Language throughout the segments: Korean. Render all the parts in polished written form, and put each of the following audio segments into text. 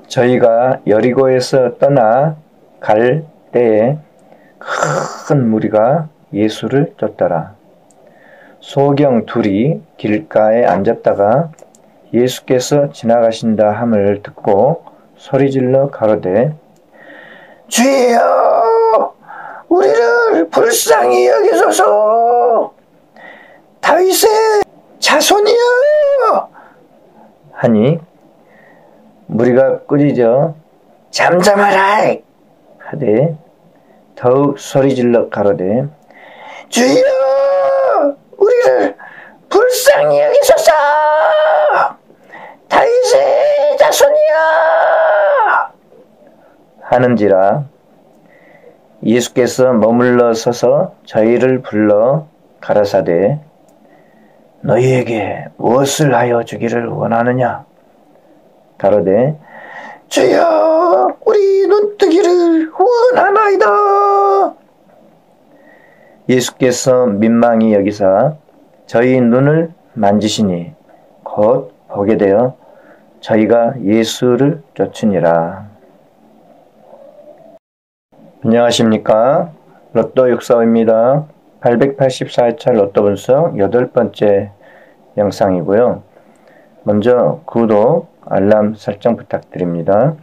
저희가 여리고에서 떠나 갈 때에 큰 무리가 예수를 쫓더라. 소경 둘이 길가에 앉았다가 예수께서 지나가신다 함을 듣고 소리질러 가로되 주여 우리를 불쌍히 여기소서 다윗의 자손이여 하니 무리가 꾸짖어 잠잠하라 하되 더욱 소리질러 가로되 주여 우리를 불쌍히 여기소서 다윗의 자손이여 하는지라. 예수께서 머물러 서서 저희를 불러 가라사대 너희에게 무엇을 하여 주기를 원하느냐 가로되 주여 우리 눈뜨기를 원하나이다. 예수께서 민망히 여기사 저희 눈을 만지시니 곧 보게 되어 저희가 예수를 쫓으니라. 안녕하십니까. 로또 645입니다. 884회차 로또 분석 8번째 영상이고요. 먼저 구독, 알람 설정 부탁드립니다.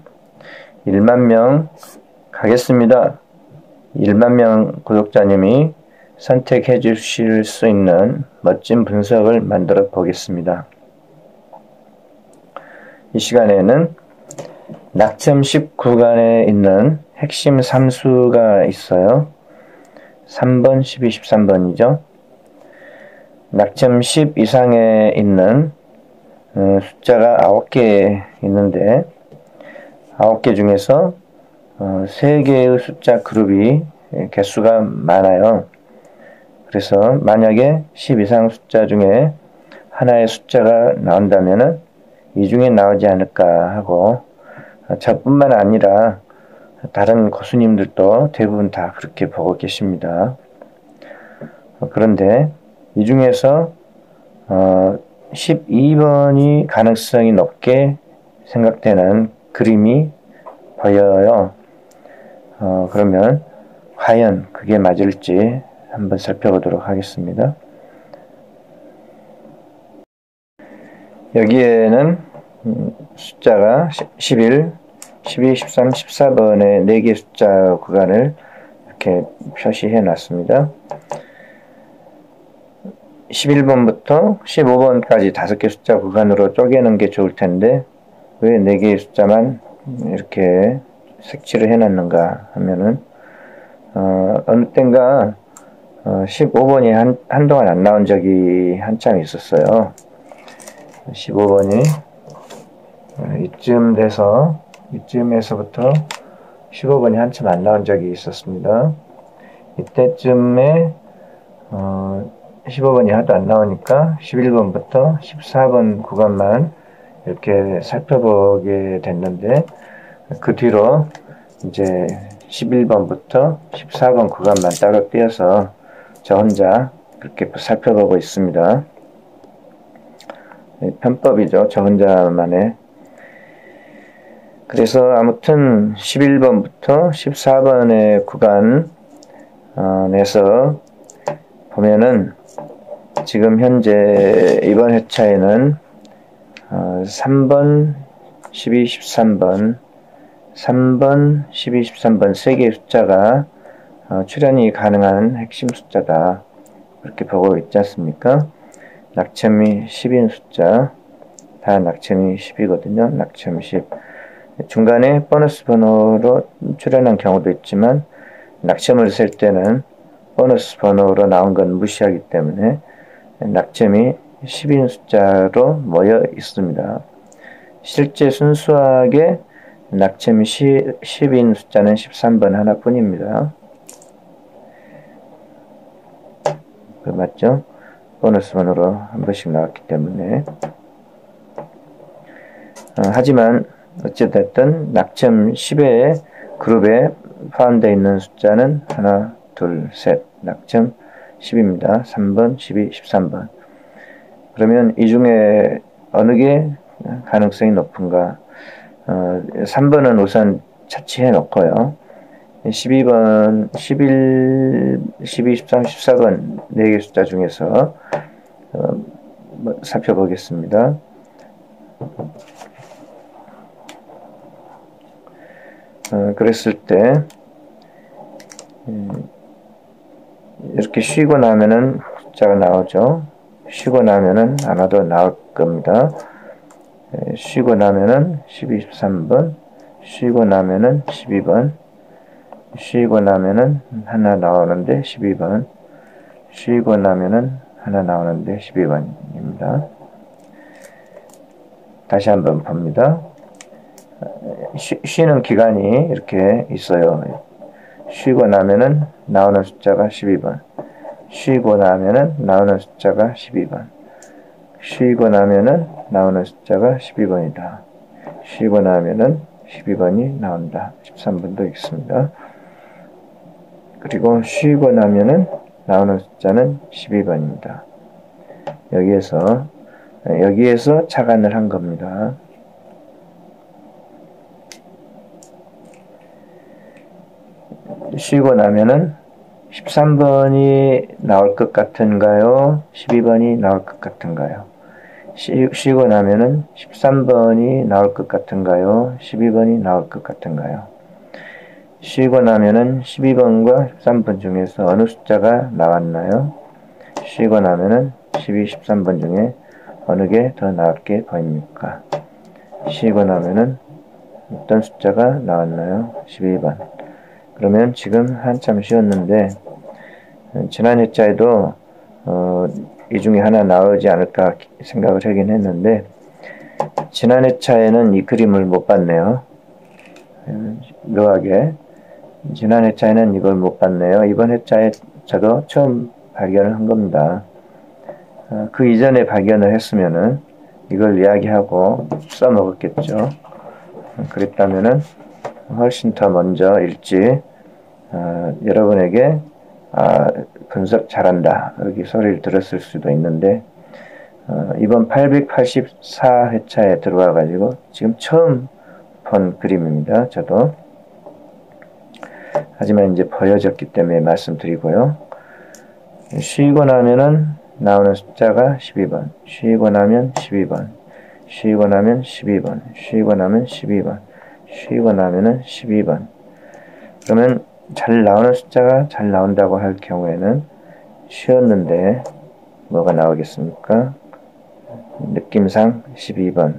1만 명 가겠습니다. 1만 명 구독자님이 선택해 주실 수 있는 멋진 분석을 만들어 보겠습니다. 이 시간에는 낙점 10 구간에 있는 핵심 3수가 있어요. 3번, 12, 13번이죠. 낙점 10 이상에 있는 숫자가 9개 있는데 9개 중에서 3개의 숫자 그룹이 개수가 많아요. 그래서 만약에 10 이상 숫자 중에 하나의 숫자가 나온다면 이 중에 나오지 않을까 하고 저뿐만 아니라 다른 고수님들도 대부분 다 그렇게 보고 계십니다. 그런데 이 중에서 12번이 가능성이 높게 생각되는 그림이 보여요. 그러면 과연 그게 맞을지 한번 살펴보도록 하겠습니다. 여기에는 숫자가 11, 12, 13, 14번의 4개 숫자 구간을 이렇게 표시해 놨습니다. 11번부터 15번까지 5개 숫자 구간으로 쪼개는 게 좋을 텐데 왜 4개의 숫자만 이렇게 색칠을 해 놨는가 하면은 어느 땐가 15번이 한동안 안 나온 적이 한참 있었어요. 15번이 이쯤에서부터 15번이 한참 안 나온 적이 있었습니다. 이때쯤에 15번이 하도 안 나오니까 11번부터 14번 구간만 이렇게 살펴보게 됐는데 그 뒤로 이제 11번부터 14번 구간만 따로 떼어서 저 혼자 그렇게 살펴보고 있습니다. 편법이죠. 저 혼자만의. 그래서 아무튼 11번부터 14번의 구간에서 보면은 지금 현재 이번 회차에는 3번, 12, 13번, 3번, 12, 13번 3개의 숫자가 출현이 가능한 핵심 숫자다. 그렇게 보고 있지 않습니까? 낙첨이 10인 숫자, 다 낙첨이 10이거든요. 낙첨 10. 중간에 보너스 번호로 출현한 경우도 있지만 낙첨을 셀 때는 보너스 번호로 나온 건 무시하기 때문에 낙첨이 10인 숫자로 모여 있습니다. 실제 순수하게 낙첨이 10인 숫자는 13번 하나뿐입니다. 맞죠? 보너스 번호로 한 번씩 나왔기 때문에. 하지만 어찌됐든 낙첨 10의 그룹에 포함되어 있는 숫자는 하나, 둘, 셋. 낙첨 10입니다. 3번, 12, 13번. 그러면 이 중에 어느 게 가능성이 높은가? 3번은 우선 차치해 놓고요. 12번, 11, 12, 13, 14번 4개 숫자 중에서 살펴보겠습니다. 그랬을 때 이렇게 쉬고 나면은 숫자가 나오죠. 쉬고 나면은 하나 더 나올 겁니다. 쉬고 나면은 12, 13번, 쉬고 나면은 12번, 쉬고 나면은 하나 나오는데 12번, 쉬고 나면은 하나 나오는데 12번입니다. 다시 한번 봅니다. 쉬는 기간이 이렇게 있어요. 쉬고 나면은 나오는 숫자가 12번, 쉬고 나면은 나오는 숫자가 12번, 쉬고 나면은 나오는 숫자가 12번이다. 쉬고 나면은 12번이 나온다. 13번도 있습니다. 그리고 쉬고 나면은 나오는 숫자는 12번입니다. 여기에서 착안을 한 겁니다. 쉬고 나면은 13번이 나올 것 같은가요? 12번이 나올 것 같은가요? 쉬고 나면은 13번이 나올 것 같은가요? 12번이 나올 것 같은가요? 쉬고 나면은 12번과 13번 중에서 어느 숫자가 나왔나요? 쉬고 나면은 12, 13번 중에 어느 게 더 나을게 보입니까? 쉬고 나면은 어떤 숫자가 나왔나요? 12번. 그러면 지금 한참 쉬었는데 지난 회차에도 이 중에 하나 나오지 않을까 생각을 하긴 했는데 지난 회차에는 이 그림을 못 봤네요. 묘하게 지난 회차에는 이걸 못 봤네요. 이번 회차에 저도 처음 발견을 한 겁니다. 그 이전에 발견을 했으면은 이걸 이야기하고 써먹었겠죠. 그랬다면은 훨씬 더 먼저 일찍 여러분에게 분석 잘한다 이렇게 소리를 들었을 수도 있는데 이번 884회차에 들어와 가지고 지금 처음 본 그림입니다. 저도 하지만 이제 보여졌기 때문에 말씀드리고요. 쉬고 나면은 나오는 숫자가 12번, 쉬고 나면 12번, 쉬고 나면 12번, 쉬고 나면 12번, 쉬고 나면은 12번. 그러면 잘 나오는 숫자가 잘 나온다고 할 경우에는 쉬었는데 뭐가 나오겠습니까? 느낌상 12번이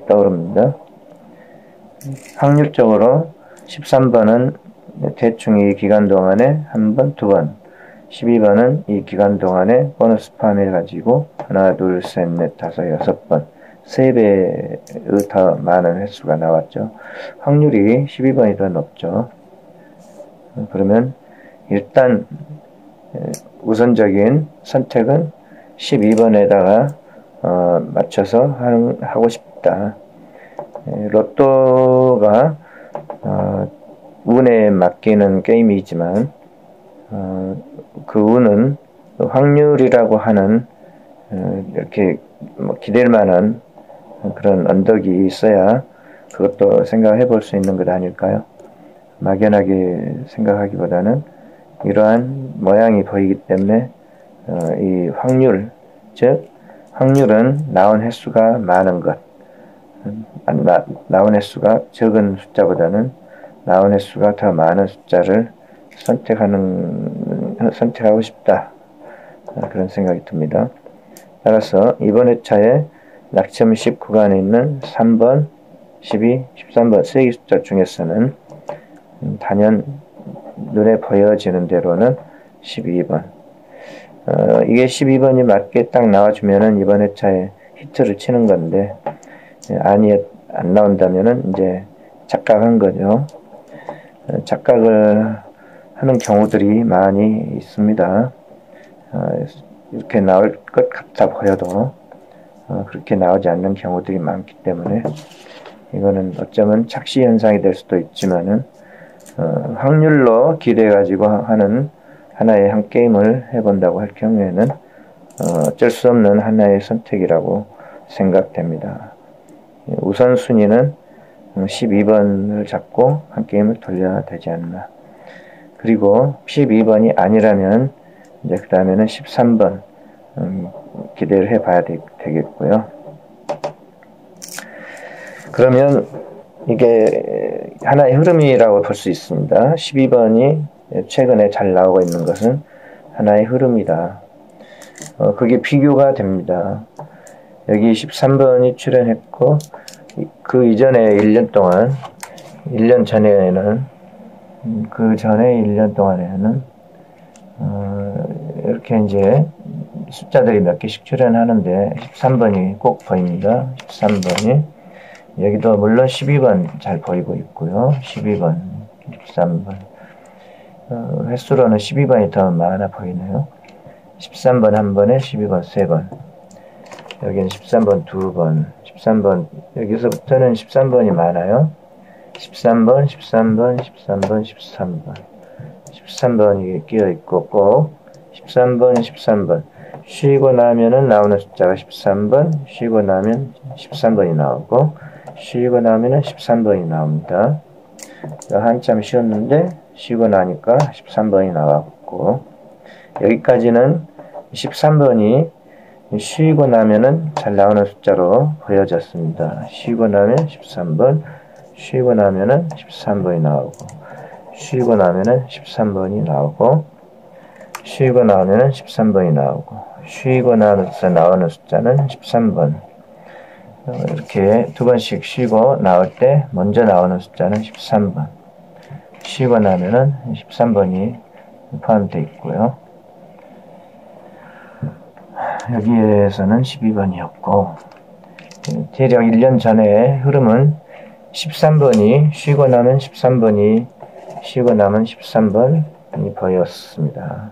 떠오릅니다. 확률적으로 13번은 대충 이 기간 동안에 한 번, 두 번, 12번은 이 기간 동안에 보너스 포함해가지고 하나, 둘, 셋, 넷, 다섯, 여섯 번, 3배의 더 많은 횟수가 나왔죠. 확률이 12번이 더 높죠. 그러면 일단 우선적인 선택은 12번에다가 맞춰서 하고 싶다. 로또가 운에 맡기는 게임이지만 그 운은 확률이라고 하는 이렇게 기댈 만한 그런 언덕이 있어야 그것도 생각해 볼 수 있는 것 아닐까요? 막연하게 생각하기보다는 이러한 모양이 보이기 때문에 이 확률, 즉 확률은 나온 횟수가 많은 것, 나온 횟수가 적은 숫자보다는 나온 횟수가 더 많은 숫자를 선택하고 싶다. 그런 생각이 듭니다. 따라서 이번 회차에 낙첨식 구간에 있는 3번, 12, 13번 3개 숫자 중에서는 단연 눈에 보여지는 대로는 12번. 이게 12번이 맞게 딱 나와주면은 이번 회차에 히트를 치는 건데, 안 나온다면은 이제 착각한 거죠. 착각을 하는 경우들이 많이 있습니다. 이렇게 나올 것 같아 보여도 그렇게 나오지 않는 경우들이 많기 때문에 이거는 어쩌면 착시 현상이 될 수도 있지만은 확률로 기대 가지고 하는 하나의 한 게임을 해본다고 할 경우에는 어쩔 수 없는 하나의 선택이라고 생각됩니다. 우선순위는 12번을 잡고 한 게임을 돌려야 되지 않나. 그리고 12번이 아니라면 이제 그 다음에는 13번 기대를 해봐야 되겠고요. 그러면 이게 하나의 흐름이라고 볼 수 있습니다. 12번이 최근에 잘 나오고 있는 것은 하나의 흐름이다. 그게 비교가 됩니다. 여기 13번이 출연했고 그 이전에 1년 동안 1년 전에는 그 전에 1년 동안에는 이렇게 이제 숫자들이 몇 개씩 출연하는데 13번이 꼭 보입니다. 13번이 여기도 물론 12번 잘 보이고 있고요. 12번, 13번 횟수로는 12번이 더 많아 보이네요. 13번 한 번에 12번 세 번, 여기는 13번 두 번, 13번 여기서부터는 13번이 많아요. 13번, 13번, 13번, 13번 13번이 끼어있고 꼭 13번, 13번 쉬고 나면은 나오는 숫자가 13번, 쉬고 나면 13번이 나오고 쉬고 나면은 13번이 나옵니다. 한참 쉬었는데 쉬고 나니까 13번이 나왔고 여기까지는 13번이 쉬고 나면은 잘 나오는 숫자로 보여졌습니다. 쉬고 나면 13번, 쉬고 나면은 13번이 나오고 쉬고 나면은 13번이 나오고 쉬고 나면은 13번이 나오고 쉬고 나서 나오는 숫자는 13번. 이렇게 두 번씩 쉬고 나올 때 먼저 나오는 숫자는 13번. 쉬고 나면은 13번이 포함되어 있고요. 여기에서는 12번이었고 대략 1년 전에 흐름은 13번이 쉬고 나면 13번이 쉬고 나면 13번이 보였습니다.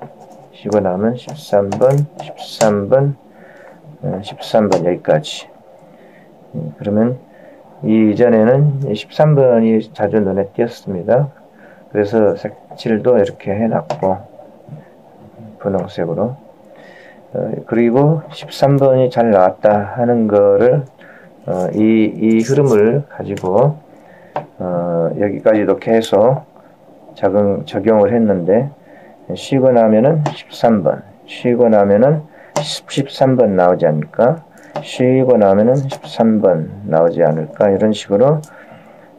쉬고 나면 13번, 13번, 13번 여기까지. 그러면 이전에는 13번이 자주 눈에 띄었습니다. 그래서 색칠도 이렇게 해놨고 분홍색으로 그리고 13번이 잘 나왔다 하는 거를 이 흐름을 가지고 여기까지도 계속 적용을 했는데 쉬고 나면은 13번 쉬고 나면은 13번 나오지 않을까, 쉬고 나면은 13번 나오지 않을까, 이런 식으로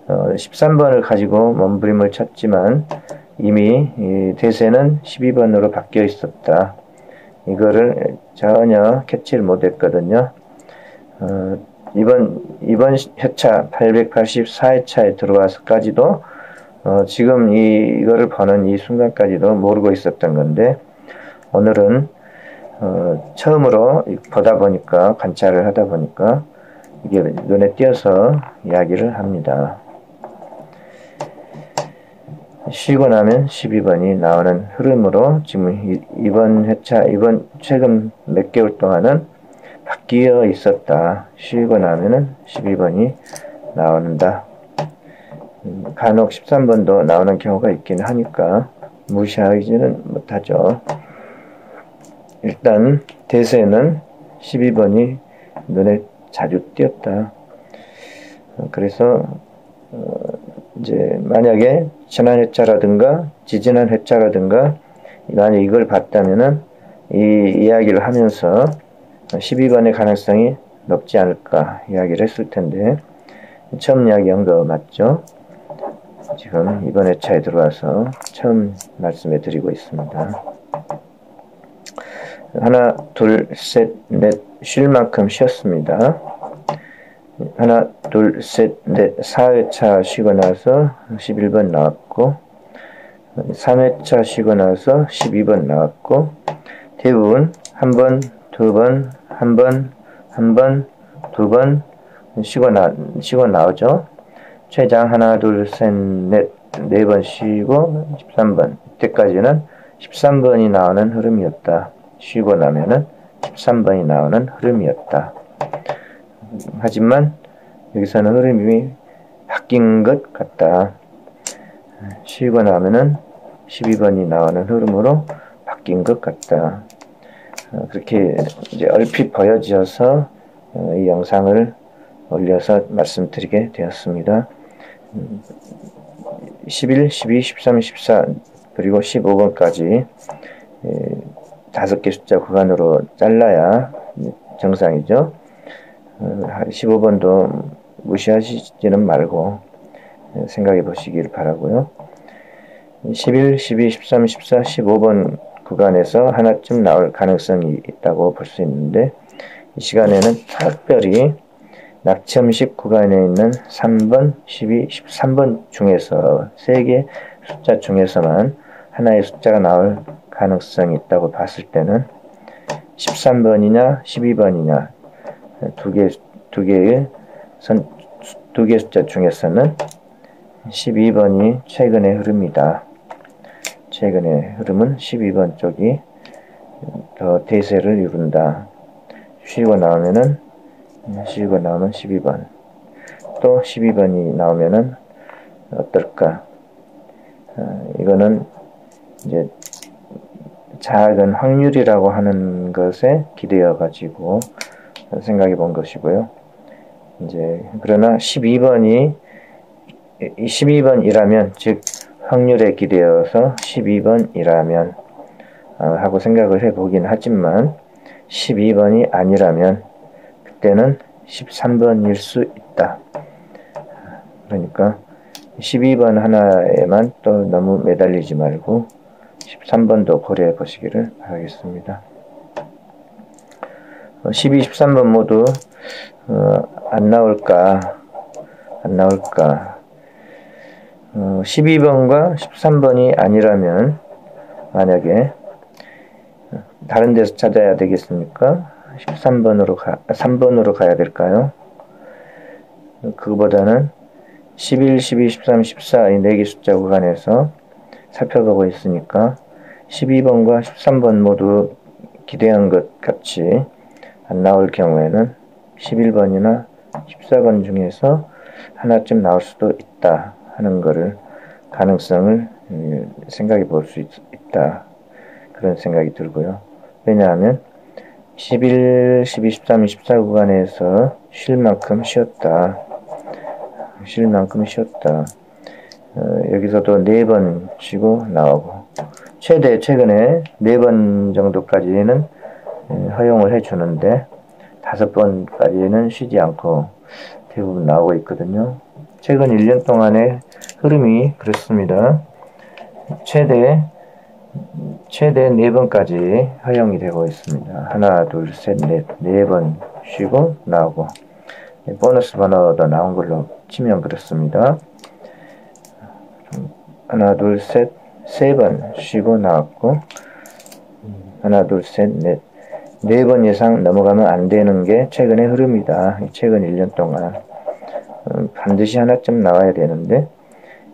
13번을 가지고 몸부림을 쳤지만 이미 이 대세는 12번으로 바뀌어 있었다. 이거를 전혀 캐치를 못했거든요. 이번 회차 884회차에 들어와서까지도 지금 이거를 보는 이 순간까지도 모르고 있었던 건데 오늘은 처음으로 보다 보니까, 관찰을 하다 보니까 이게 눈에 띄어서 이야기를 합니다. 쉬고 나면 12번이 나오는 흐름으로 지금 이번 회차, 최근 몇 개월 동안은 바뀌어 있었다. 쉬고 나면은 12번이 나온다. 간혹 13번도 나오는 경우가 있긴 하니까 무시하지는 못하죠. 일단 대세는 12번이 눈에 자주 띄었다. 그래서 이제 만약에 지난 회차라든가 지지난 회차라든가 만약 이걸 봤다면은 이 이야기를 하면서 12번의 가능성이 높지 않을까 이야기를 했을 텐데 처음 이야기한 거 맞죠? 지금 이번 회차에 들어와서 처음 말씀해 드리고 있습니다. 하나, 둘, 셋, 넷, 쉴 만큼 쉬었습니다. 하나, 둘, 셋, 넷, 4회차 쉬고 나서 11번 나왔고 3회차 쉬고 나서 12번 나왔고 대부분 한 번, 두 번, 한 번, 두 번 쉬고 나오죠. 최장 하나, 둘, 셋, 넷, 네 번 쉬고 13번. 이때까지는 13번이 나오는 흐름이었다. 쉬고 나면은 13번이 나오는 흐름이었다. 하지만 여기서는 흐름이 바뀐 것 같다. 쉬고 나면은 12번이 나오는 흐름으로 바뀐 것 같다. 그렇게 이제 얼핏 보여져서 이 영상을 올려서 말씀드리게 되었습니다. 11, 12, 13, 14 그리고 15번까지 5개 숫자 구간으로 잘라야 정상이죠. 15번도 무시하시지는 말고 생각해 보시길 바라고요. 11, 12, 13, 14, 15번 구간에서 하나쯤 나올 가능성이 있다고 볼 수 있는데, 이 시간에는 특별히 낙첨식 구간에 있는 3번, 12, 13번 중에서 3개 숫자 중에서만 하나의 숫자가 나올 가능성이 있다고 봤을 때는 13번이냐 12번이냐 두 개의 숫자 중에서는 12번이 최근의 흐름이다. 최근의 흐름은 12번 쪽이 더 대세를 이룬다. 쉬고 나오면 12번. 또 12번이 나오면은 어떨까? 이거는 이제 작은 확률이라고 하는 것에 기대어 가지고 생각해 본 것이고요. 이제 그러나 12번이라면 즉 확률에 기대어서 12번이라면 하고 생각을 해 보긴 하지만 12번이 아니라면 그때는 13번일 수 있다. 그러니까 12번 하나에만 또 너무 매달리지 말고 13번도 고려해 보시기를 바라겠습니다. 12, 13번 모두 안 나올까? 12번과 13번이 아니라면 만약에 다른 데서 찾아야 되겠습니까? 3번으로 가야 될까요? 그거보다는 11, 12, 13, 14 이 4개 숫자 구간에서 살펴보고 있으니까 12번과 13번 모두 기대한 것 같이 안 나올 경우에는 11번이나 14번 중에서 하나쯤 나올 수도 있다 하는 것을 가능성을 생각해 볼 수 있다. 그런 생각이 들고요. 왜냐하면 11, 12, 13, 14 구간에서 쉴 만큼 쉬었다. 여기서도 4번 쉬고 나오고 최근에 4번 정도까지는 허용을 해주는데 5번까지는 쉬지 않고 대부분 나오고 있거든요. 최근 1년 동안의 흐름이 그렇습니다. 최대 4번까지 허용이 되고 있습니다. 하나, 둘, 셋, 넷, 4번 쉬고 나오고 보너스 번호도 나온 걸로 치면 그렇습니다. 하나, 둘, 셋, 3번 쉬고 나왔고 하나, 둘, 셋, 넷 4번 이상 넘어가면 안 되는 게 최근의 흐름이다. 최근 1년 동안 반드시 하나쯤 나와야 되는데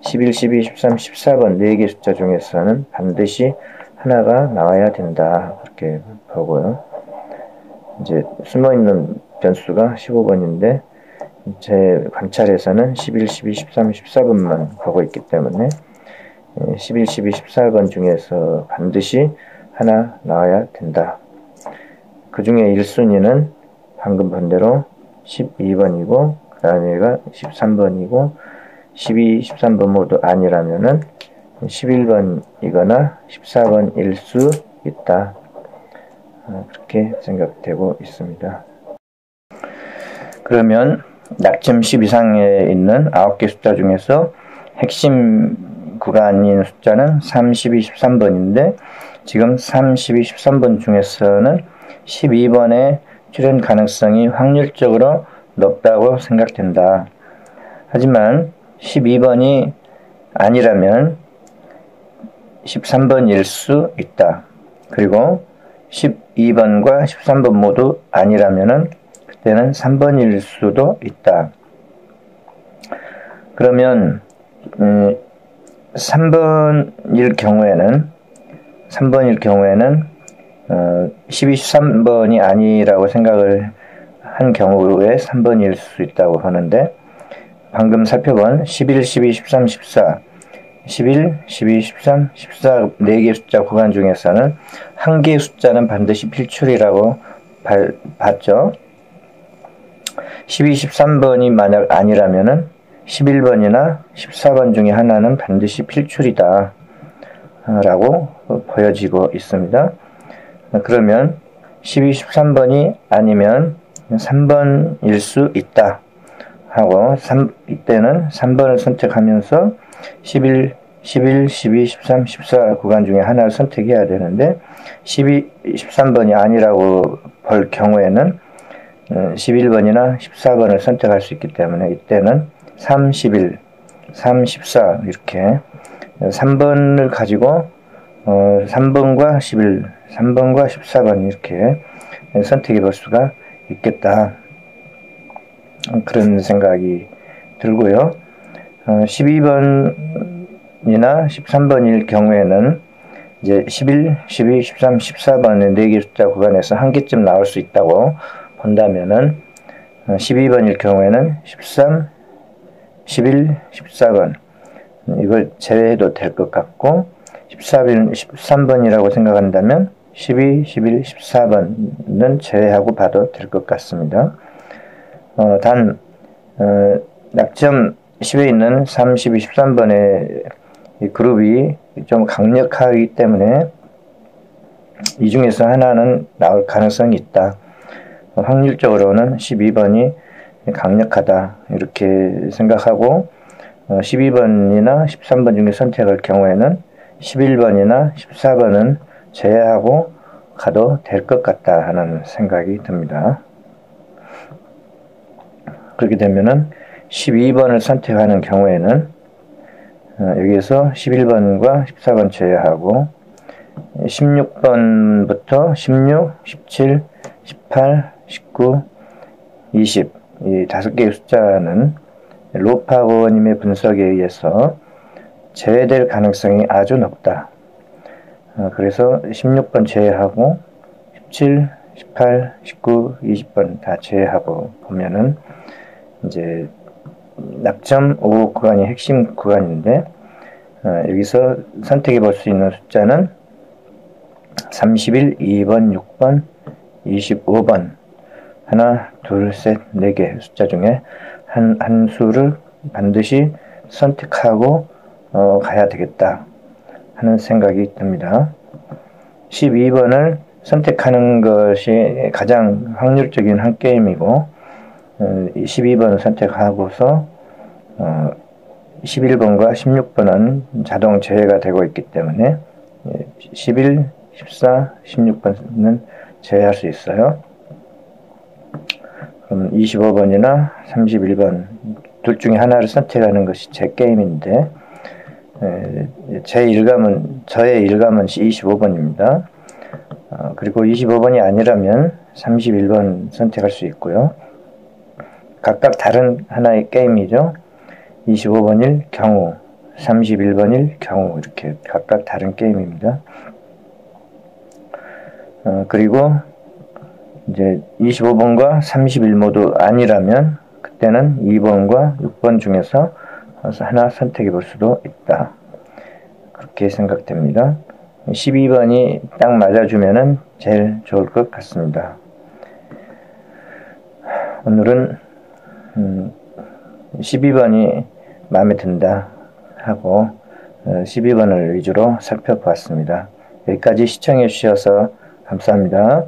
11, 12, 13, 14번 4개 숫자 중에서는 반드시 하나가 나와야 된다. 그렇게 보고요. 이제 숨어있는 변수가 15번인데 제 관찰에서는 11, 12, 13, 14번만 보고 있기 때문에 11, 12, 14번 중에서 반드시 하나 나와야 된다. 그 중에 1순위는 방금 본 대로 12번이고 그 다음에가 13번이고 12, 13번 모두 아니라면은 11번이거나 14번일 수 있다. 그렇게 생각되고 있습니다. 그러면 낙점 10 이상에 있는 9개 숫자 중에서 핵심 구간인 숫자는 3, 12, 13번인데 지금 3, 12, 13번 중에서는 12번의 출현 가능성이 확률적으로 높다고 생각된다. 하지만 12번이 아니라면 13번일 수 있다. 그리고 12번과 13번 모두 아니라면 그때는 3번일 수도 있다. 그러면 3번일 경우에는 12, 13번이 아니라고 생각을 한 경우에 3번일 수 있다고 하는데 방금 살펴본 11, 12, 13, 14 11, 12, 13, 14 4개의 숫자 구간 중에서는 한 개의 숫자는 반드시 필출이라고 봤죠. 12, 13번이 만약 아니라면은 11번이나 14번 중에 하나는 반드시 필출이다 라고 보여지고 있습니다. 그러면 12, 13번이 아니면 3번일 수 있다 하고 이때는 3번을 선택하면서 11, 12, 13, 14 구간 중에 하나를 선택해야 되는데 12, 13번이 아니라고 볼 경우에는 11번이나 14번을 선택할 수 있기 때문에 이때는 3, 11, 3, 14 이렇게 3번을 가지고 3번과 11, 3번과 14번 이렇게 선택해 볼 수가 있겠다. 그런 생각이 들고요. 12번이나 13번일 경우에는 이제 11, 12, 13, 14번의 4개 숫자 구간에서 한 개쯤 나올 수 있다고 본다면은 12번일 경우에는 13, 11, 14번 이걸 제외해도 될 것 같고 13번이라고 생각한다면 12, 11, 14번은 제외하고 봐도 될 것 같습니다. 단 낙점 10에 있는 3, 12, 13번의 이 그룹이 좀 강력하기 때문에 이 중에서 하나는 나올 가능성이 있다. 확률적으로는 12번이 강력하다 이렇게 생각하고 12번이나 13번 중에 선택할 경우에는 11번이나 14번은 제외하고 가도 될 것 같다 하는 생각이 듭니다. 그렇게 되면은 12번을 선택하는 경우에는 여기에서 11번과 14번 제외하고 16번부터 16, 17, 18, 19, 20 이 5개의 숫자는 로파고님의 분석에 의해서 제외될 가능성이 아주 높다. 그래서 16번 제외하고 17, 18, 19, 20번 다 제외하고 보면은 이제 낙점 5 구간이 핵심 구간인데 여기서 선택해 볼 수 있는 숫자는 31, 2번, 6번, 25번 하나, 둘, 셋, 4개 숫자 중에 한 수를 반드시 선택하고 가야 되겠다 하는 생각이 듭니다. 12번을 선택하는 것이 가장 확률적인 한 게임이고 12번을 선택하고서 11번과 16번은 자동 제외가 되고 있기 때문에 11, 14, 16번은 제외할 수 있어요. 그럼 25번이나 31번 둘 중에 하나를 선택하는 것이 제 게임인데 저의 일감은 25번입니다. 그리고 25번이 아니라면 31번 선택할 수 있고요. 각각 다른 하나의 게임이죠. 25번일 경우, 31번일 경우 이렇게 각각 다른 게임입니다. 그리고 이제 25번과 31 모두 아니라면 그때는 2번과 6번 중에서 하나 선택해 볼 수도 있다. 그렇게 생각됩니다. 12번이 딱 맞아주면은 제일 좋을 것 같습니다. 오늘은 12번이 마음에 든다 하고 12번을 위주로 살펴보았습니다. 여기까지 시청해 주셔서 감사합니다.